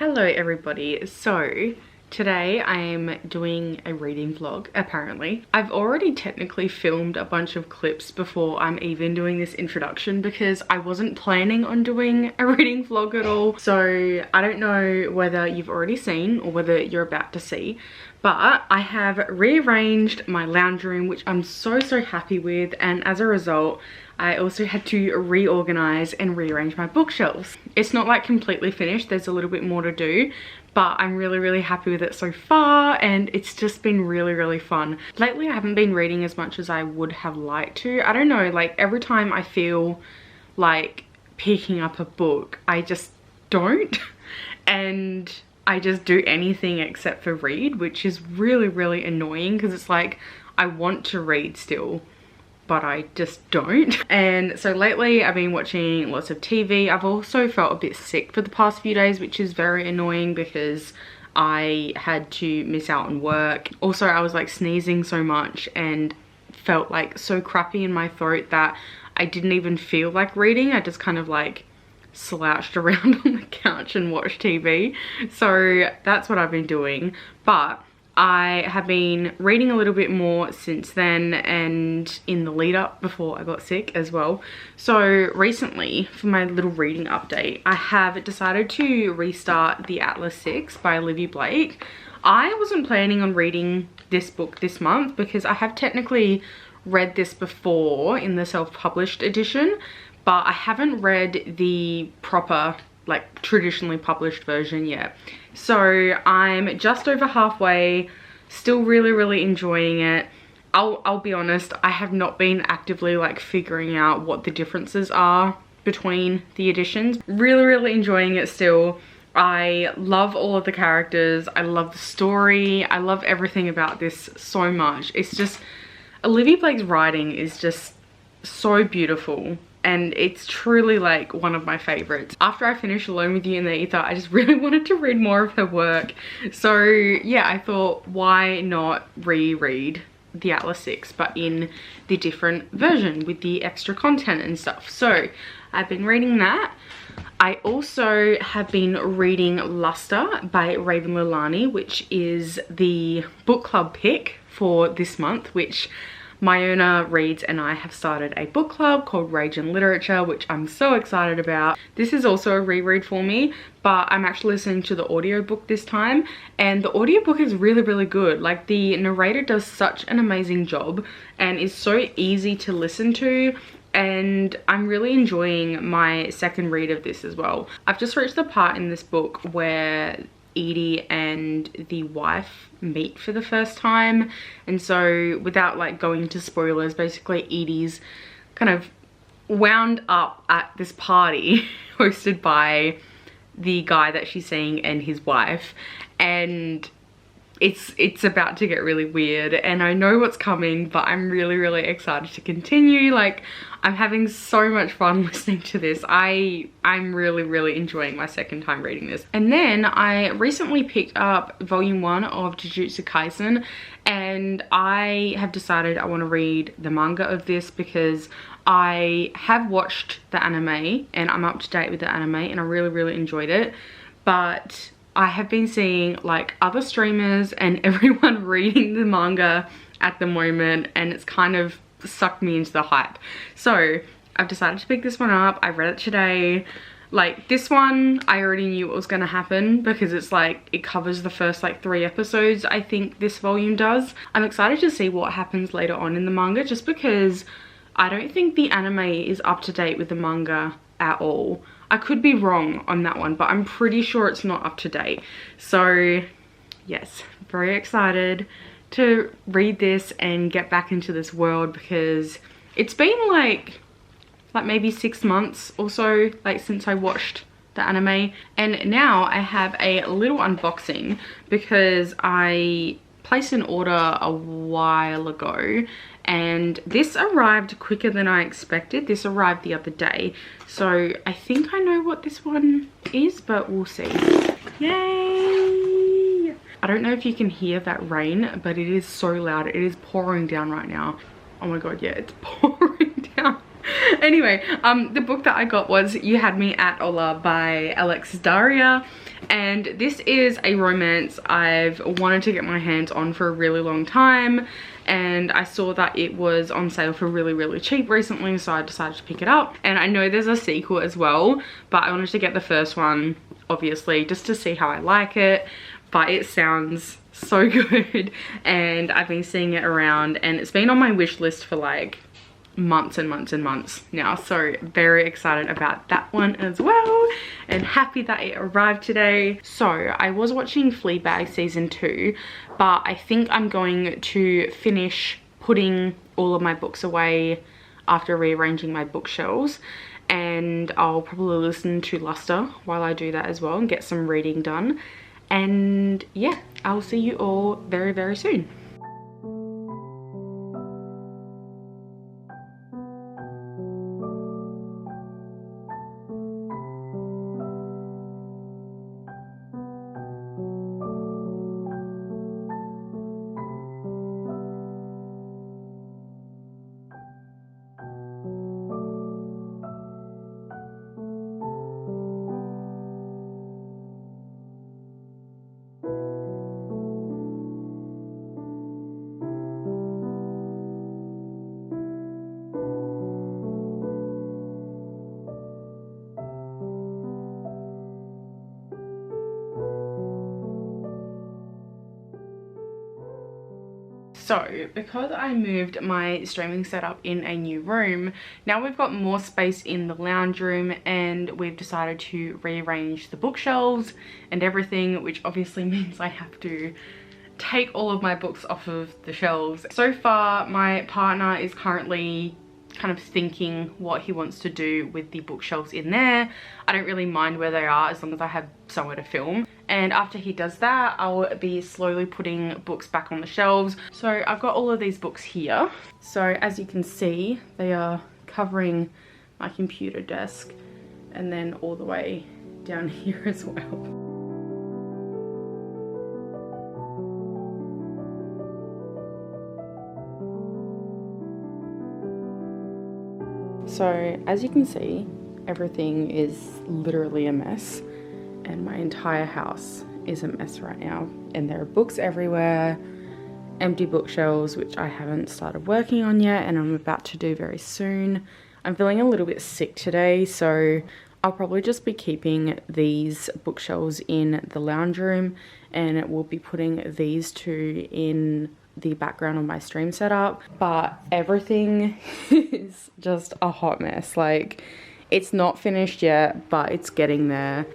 Hello everybody. So today I'm doing a reading vlog, apparently. I've already technically filmed a bunch of clips before I'm even doing this introduction because I wasn't planning on doing a reading vlog at all. So I don't know whether you've already seen or whether you're about to see, but I have rearranged my lounge room, which I'm so happy with, and as a result I also had to reorganize and rearrange my bookshelves. It's not like completely finished, there's a little bit more to do, but I'm really happy with it so far, and it's just been really fun. Lately I haven't been reading as much as I would have liked to. I don't know, like every time I feel like picking up a book, I just don't. And I just do anything except for read, which is really annoying because it's like I want to read still, but I just don't. And so lately I've been watching lots of TV. I've also felt a bit sick for the past few days, which is very annoying because I had to miss out on work. Also, I was like sneezing so much and felt like so crappy in my throat that I didn't even feel like reading. I just kind of like slouched around on the couch and watched TV. So that's what I've been doing. But I have been reading a little bit more since then and in the lead up before I got sick as well. So recently, for my little reading update, I have decided to restart The Atlas 6 by Olivia Blake. I wasn't planning on reading this book this month because I have technically read this before in the self-published edition, but I haven't read the proper, like traditionally published version yet. So I'm just over halfway, still really enjoying it. I'll be honest, I have not been actively like figuring out what the differences are between the editions. Really enjoying it still. I love all of the characters, I love the story, I love everything about this so much. It's just, Olivia Blake's writing is just so beautiful. And it's truly like one of my favorites. After I finished Alone with You in the Ether, I just really wanted to read more of her work. So yeah, I thought why not reread The Atlas 6 but in the different version with the extra content and stuff. So I've been reading that. I also have been reading Luster by Raven Leilani, which is the book club pick for this month, which Myona Reads and I have started a book club called Rage and Literature, which I'm so excited about. This is also a reread for me, but I'm actually listening to the audiobook this time, and the audiobook is really good. Like, the narrator does such an amazing job and is so easy to listen to, and I'm really enjoying my second read of this as well. I've just reached the part in this book where Edie and the wife meet for the first time, and so without like going into spoilers, basically Edie's kind of wound up at this party hosted by the guy that she's seeing and his wife, and it's about to get really weird, and I know what's coming, but I'm really excited to continue. Like, I'm having so much fun listening to this. I'm really enjoying my second time reading this. And then I recently picked up volume 1 of Jujutsu Kaisen, and I have decided I want to read the manga of this because I have watched the anime and I'm up to date with the anime and I really enjoyed it, but I have been seeing like other streamers and everyone reading the manga at the moment, and it's kind of sucked me into the hype. So I've decided to pick this one up. I read it today. Like, this one, I already knew what was going to happen because it's like, it covers the first like 3 episodes, I think this volume does. I'm excited to see what happens later on in the manga, just because I don't think the anime is up to date with the manga at all. I could be wrong on that one, but I'm pretty sure it's not up to date. So yes, very excited to read this and get back into this world because it's been like maybe 6 months or so, like, since I watched the anime, and now I have a little unboxing because I placed an order a while ago and this arrived quicker than I expected. This arrived the other day, so I think I know what this one is, but we'll see. Yay! I don't know if you can hear that rain, but it is so loud. It is pouring down right now. Oh my god, yeah, it's pouring down. Anyway, the book that I got was You Had Me at Ola by Alexis Daria, And this is a romance I've wanted to get my hands on for a really long time, and I saw that it was on sale for really cheap recently, so I decided to pick it up. And I know there's a sequel as well, but I wanted to get the first one, obviously, just to see how I like it. But it sounds so good, and I've been seeing it around, and it's been on my wish list for like months and months and months now, so very excited about that one as well, and happy that it arrived today. So I was watching Fleabag season 2, but I think I'm going to finish putting all of my books away after rearranging my bookshelves, and I'll probably listen to Luster while I do that as well and get some reading done. And yeah, I'll see you all very soon. So because I moved my streaming setup in a new room, now we've got more space in the lounge room, and we've decided to rearrange the bookshelves and everything, which obviously means I have to take all of my books off of the shelves. So far, my partner is currently kind of thinking what he wants to do with the bookshelves in there. I don't really mind where they are as long as I have somewhere to film. And after he does that, I'll be slowly putting books back on the shelves. So I've got all of these books here. So as you can see, they are covering my computer desk, and then all the way down here as well. So as you can see, everything is literally a mess, and my entire house is a mess right now. And there are books everywhere, empty bookshelves, which I haven't started working on yet, and I'm about to do very soon. I'm feeling a little bit sick today, so I'll probably just be keeping these bookshelves in the lounge room, and we'll be putting these two in the background of my stream setup. But everything is just a hot mess. Like, it's not finished yet, but it's getting there.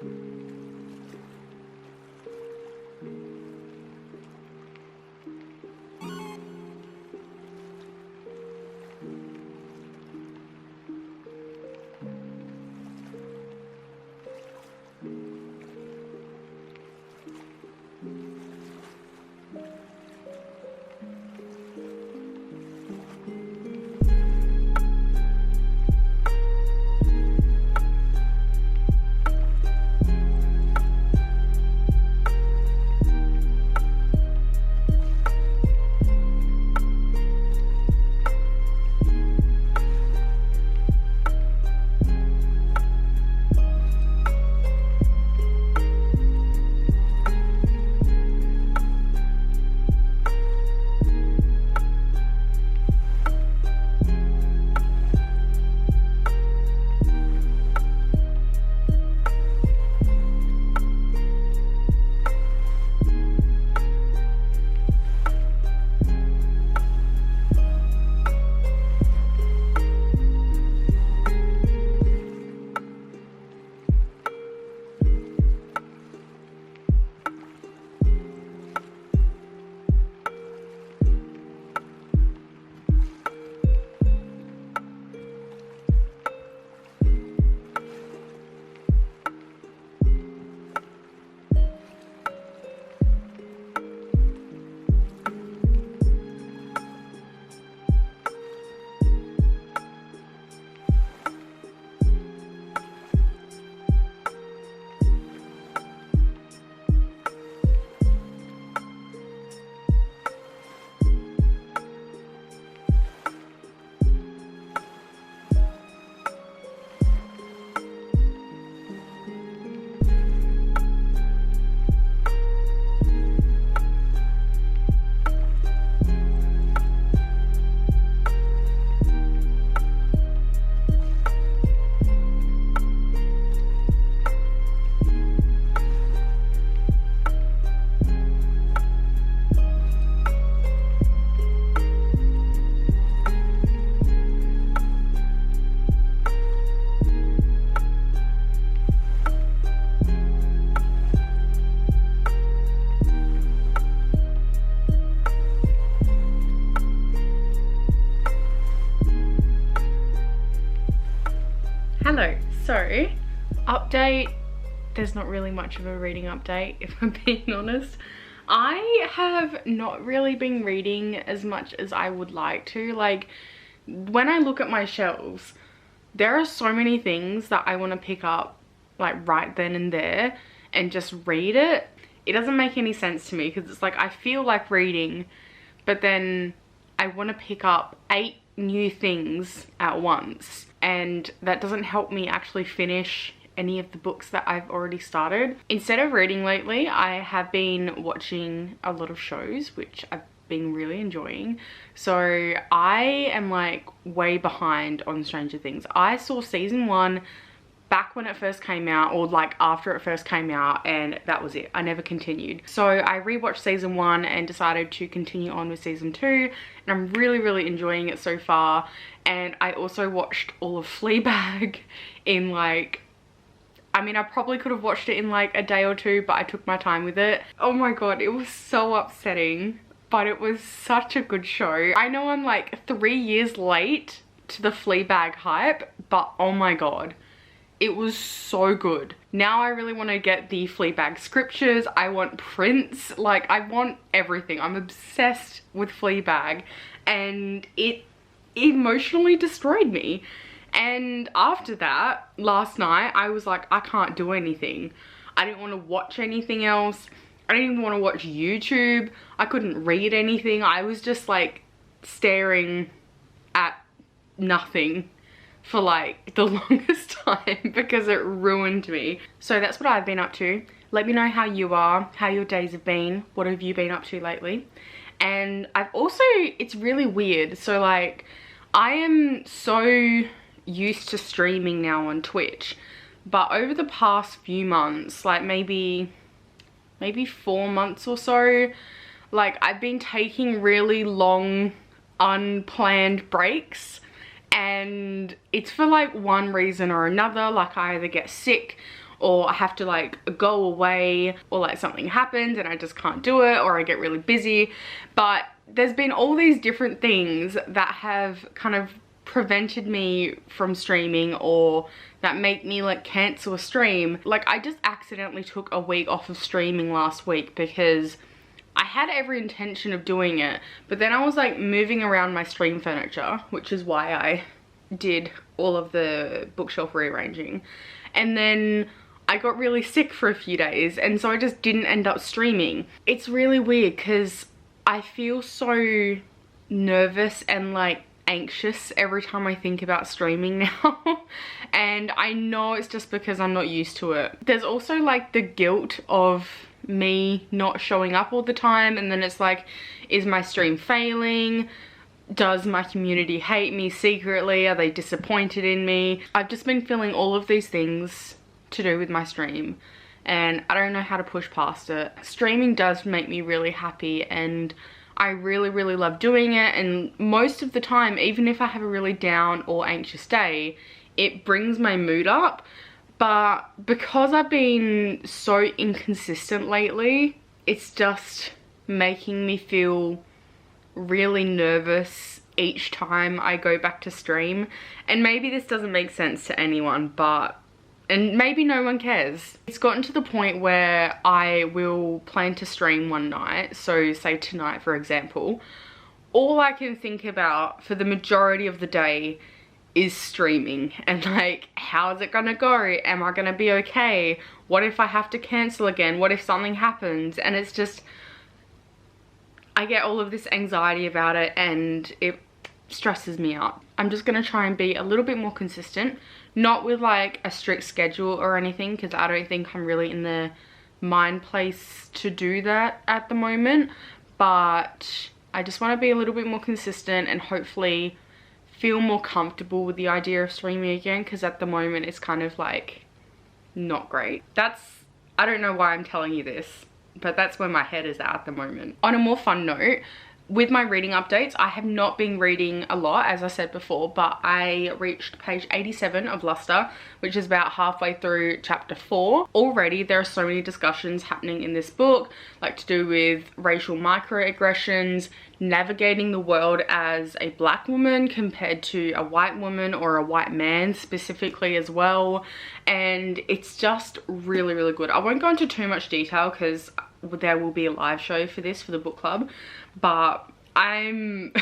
update, there's not really much of a reading update, if I'm being honest. I have not really been reading as much as I would like to. Like, when I look at my shelves, there are so many things that I want to pick up like right then and there and just read it. It doesn't make any sense to me because it's like I feel like reading, but then I want to pick up 8 new things at once, and that doesn't help me actually finish any of the books that I've already started. Instead of reading lately, I have been watching a lot of shows, which I've been really enjoying. So I am like way behind on Stranger Things. I saw season 1 back when it first came out, or like after it first came out, and that was it. I never continued. So I rewatched season 1 and decided to continue on with season 2, and I'm really enjoying it so far. And I also watched all of Fleabag in like, I mean, I probably could have watched it in like a day or 2, but I took my time with it. Oh my god, it was so upsetting, but it was such a good show. I know I'm like 3 years late to the Fleabag hype, but oh my god, it was so good. Now I really want to get the Fleabag scriptures. I want prints. Like, I want everything. I'm obsessed with Fleabag, and it emotionally destroyed me. And after that, last night, I was like, I can't do anything. I didn't want to watch anything else. I didn't even want to watch YouTube. I couldn't read anything. I was just like staring at nothing for like the longest time because it ruined me. So that's what I've been up to. Let me know how you are, how your days have been. What have you been up to lately? And I've also, it's really weird. So like, I am so used to streaming now on Twitch, but over the past few months, like maybe 4 months or so, like I've been taking really long unplanned breaks, and it's for like one reason or another. Like I either get sick, or I have to like go away, or like something happens and I just can't do it, or I get really busy. But there's been all these different things that have kind of prevented me from streaming, or that make me like cancel a stream. Like I just accidentally took a week off of streaming last week because I had every intention of doing it, but then I was like moving around my stream furniture, which is why I did all of the bookshelf rearranging, and then I got really sick for a few days, and so I just didn't end up streaming. It's really weird because I feel so nervous and like anxious every time I think about streaming now. And I know it's just because I'm not used to it. There's also like the guilt of me not showing up all the time, and then it's like, is my stream failing? Does my community hate me secretly? Are they disappointed in me? I've just been feeling all of these things to do with my stream, and I don't know how to push past it. Streaming does make me really happy, and I really love doing it, and most of the time, even if I have a really down or anxious day, it brings my mood up. But because I've been so inconsistent lately, it's just making me feel really nervous each time I go back to stream. And maybe this doesn't make sense to anyone, and maybe no one cares. It's gotten to the point where I will plan to stream one night, so say tonight for example, all I can think about for the majority of the day is streaming, and like, how is it gonna go? Am I gonna be okay? What if I have to cancel again? What if something happens? And it's just, I get all of this anxiety about it, and it stresses me out. I'm just gonna try and be a little bit more consistent, not with like a strict schedule or anything, because I don't think I'm really in the mind place to do that at the moment, but I just want to be a little bit more consistent and hopefully feel more comfortable with the idea of streaming again, because at the moment it's kind of like not great. I don't know why I'm telling you this, but that's where my head is at the moment. On a more fun note, with my reading updates, I have not been reading a lot, as I said before, but I reached page 87 of Luster, which is about halfway through chapter 4. Already there are so many discussions happening in this book, like to do with racial microaggressions, navigating the world as a black woman compared to a white woman or a white man specifically as well. And it's just really, really good. I won't go into too much detail because there will be a live show for this for the book club, but I'm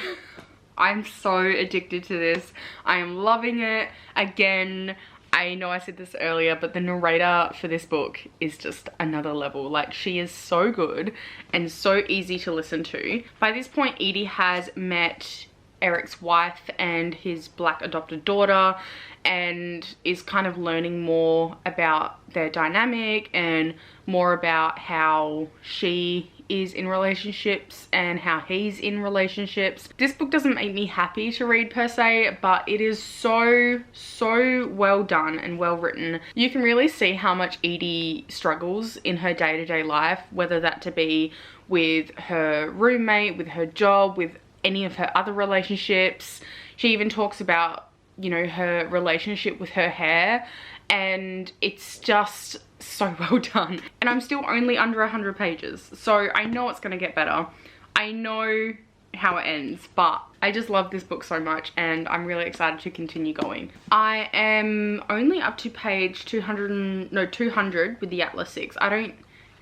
so addicted to this. I am loving it. Again, I know I said this earlier, but the narrator for this book is just another level. Like, she is so good and so easy to listen to. By this point, Edie has met Eric's wife and his black adopted daughter and is kind of learning more about their dynamic and more about how she is in relationships and how he's in relationships. This book doesn't make me happy to read per se, but it is so well done and well written. You can really see how much Edie struggles in her day-to-day life, whether that to be with her roommate, with her job, with any of her other relationships. She even talks about, you know, her relationship with her hair, and it's just so well done. And I'm still only under 100 pages, so I know it's gonna get better. I know how it ends, but I just love this book so much and I'm really excited to continue going. I am only up to page 200 with the Atlas 6. I don't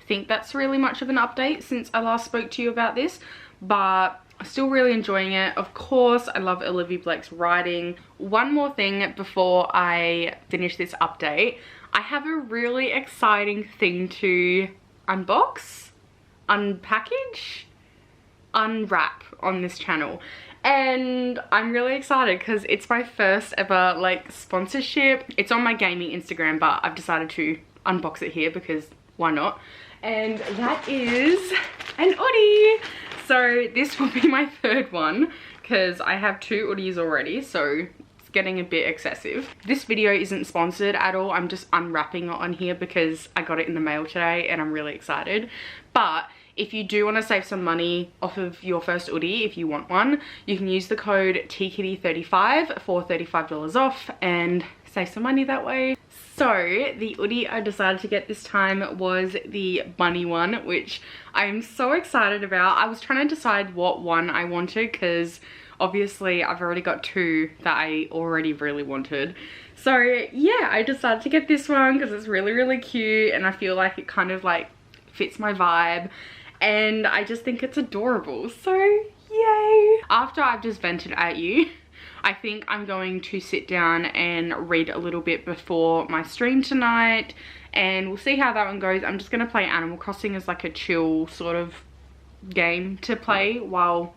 think that's really much of an update since I last spoke to you about this, but I'm still really enjoying it. Of course, I love Olivia Blake's writing. One more thing before I finish this update. I have a really exciting thing to unbox, unpackage, unwrap on this channel. And I'm really excited because it's my first ever like sponsorship. It's on my gaming Instagram, but I've decided to unbox it here because why not? And that is an hoodie. So this will be my third one because I have 2 hoodies already, so it's getting a bit excessive. This video isn't sponsored at all. I'm just unwrapping it on here because I got it in the mail today and I'm really excited. But if you do want to save some money off of your first hoodie, if you want one, you can use the code TKitty35 for $35 off and save some money that way. So the hoodie I decided to get this time was the bunny one, which I'm so excited about. I was trying to decide what one I wanted because obviously I've already got 2 that I already really wanted. So yeah, I decided to get this one because it's really, really cute and I feel like it kind of like fits my vibe and I just think it's adorable. So yay! After I've just vented at you, I think I'm going to sit down and read a little bit before my stream tonight and we'll see how that one goes. I'm just going to play Animal Crossing as like a chill sort of game to play while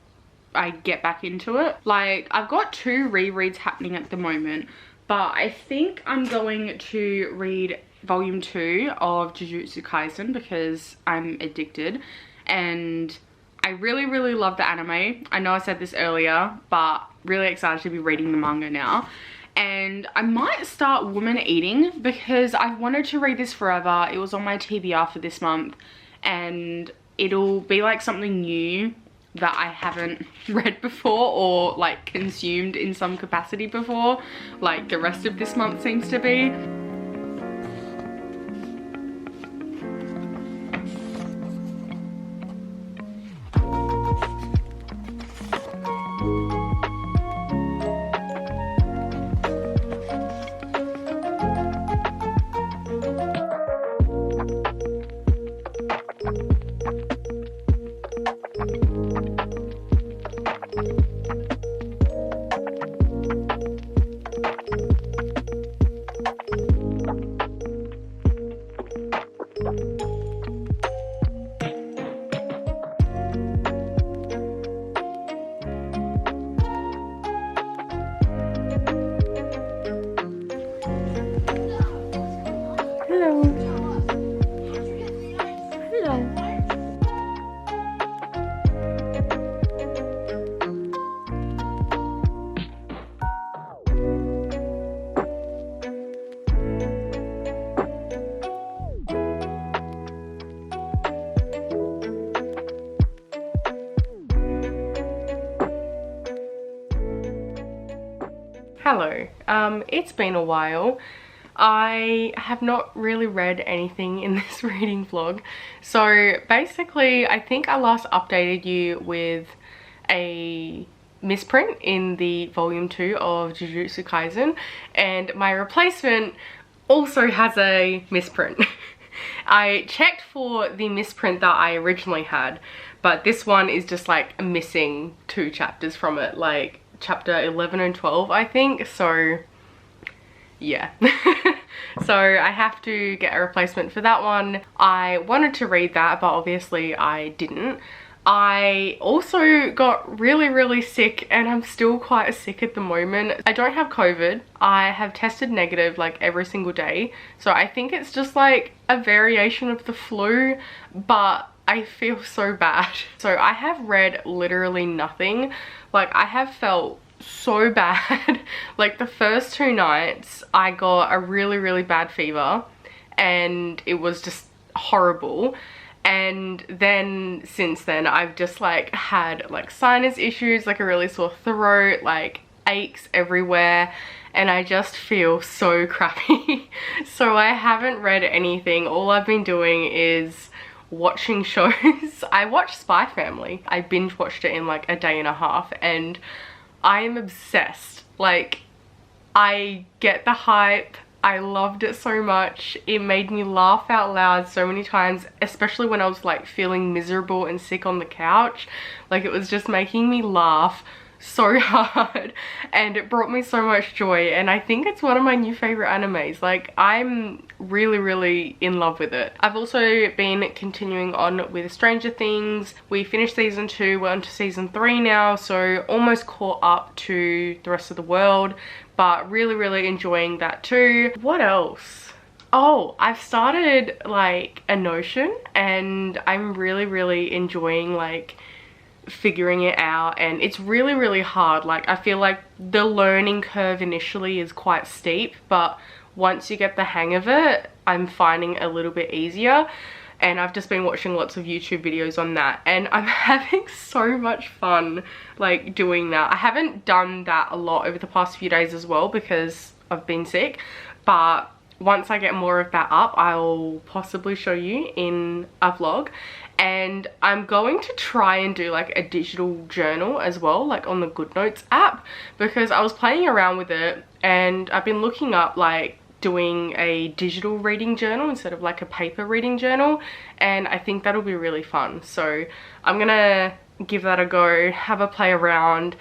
I get back into it. Like, I've got 2 rereads happening at the moment, but I think I'm going to read volume 2 of Jujutsu Kaisen because I'm addicted and I really, really love the anime. I know I said this earlier, but really excited to be reading the manga now. And I might start Woman Eating because I've wanted to read this forever. It was on my TBR for this month and it'll be like something new that I haven't read before or like consumed in some capacity before, like the rest of this month seems to be. Hello. It's been a while. I have not really read anything in this reading vlog. So basically, I think I last updated you with a misprint in the volume 2 of Jujutsu Kaisen, and my replacement also has a misprint. I checked for the misprint that I originally had, but this one is just like missing 2 chapters from it, like chapter 11 and 12 I think, so yeah. So I have to get a replacement for that one. I wanted to read that, but obviously I didn't. I also got really sick, and I'm still quite sick at the moment. I don't have COVID. I have tested negative like every single day, so I think it's just like a variation of the flu, but I feel so bad. So I have read literally nothing. Like, I have felt so bad. Like, the first 2 nights I got a really bad fever, and it was just horrible. And then since then I've just like had like sinus issues, like a really sore throat, like aches everywhere, and I just feel so crappy. So I haven't read anything. All I've been doing is watching shows. I watched Spy Family. I binge watched it in like a day and a half, and I am obsessed. Like, I get the hype. I loved it so much. It made me laugh out loud so many times, especially when I was like feeling miserable and sick on the couch. Like, it was just making me laugh so hard, and it brought me so much joy, and I think it's one of my new favorite animes. Like, I'm really in love with it. I've also been continuing on with Stranger Things. We finished season 2, we're on to season 3 now, so almost caught up to the rest of the world, but really enjoying that too. What else? Oh, I've started like a Notion, and I'm really enjoying like figuring it out, and it's really hard. Like, I feel like the learning curve initially is quite steep, but once you get the hang of it, I'm finding it a little bit easier. And I've just been watching lots of YouTube videos on that, and I'm having so much fun like doing that. I haven't done that a lot over the past few days as well because I've been sick, but once I get more of that up, I'll possibly show you in a vlog. And I'm going to try and do like a digital journal as well, like on the GoodNotes app, because I was playing around with it, and I've been looking up like doing a digital reading journal instead of like a paper reading journal, and I think that'll be really fun. So I'm gonna give that a go, have a play around,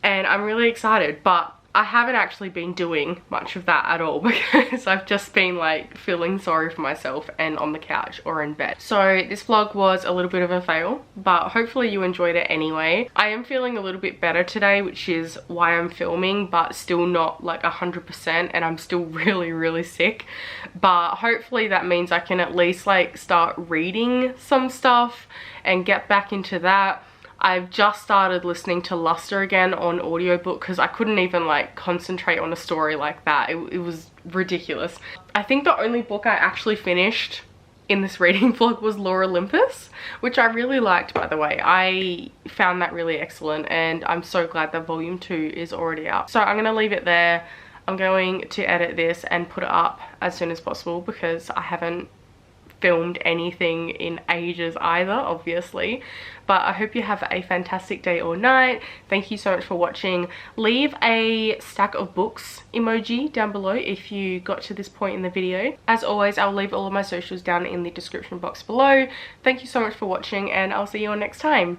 and I'm really excited. But I haven't actually been doing much of that at all because I've just been like feeling sorry for myself and on the couch or in bed. So this vlog was a little bit of a fail, but hopefully you enjoyed it anyway. I am feeling a little bit better today, which is why I'm filming, but still not like 100%, and I'm still really sick. But hopefully that means I can at least like start reading some stuff and get back into that. I've just started listening to Luster again on audiobook because I couldn't even like concentrate on a story like that. It was ridiculous. I think the only book I actually finished in this reading vlog was Lore Olympus, which I really liked, by the way. I found that really excellent, and I'm so glad that volume 2 is already out. So I'm gonna leave it there. I'm going to edit this and put it up as soon as possible because I haven't filmed anything in ages either, obviously. But I hope you have a fantastic day or night. Thank you so much for watching. Leave a stack of books emoji down below if you got to this point in the video. As always, I'll leave all of my socials down in the description box below. Thank you so much for watching, and I'll see you all next time.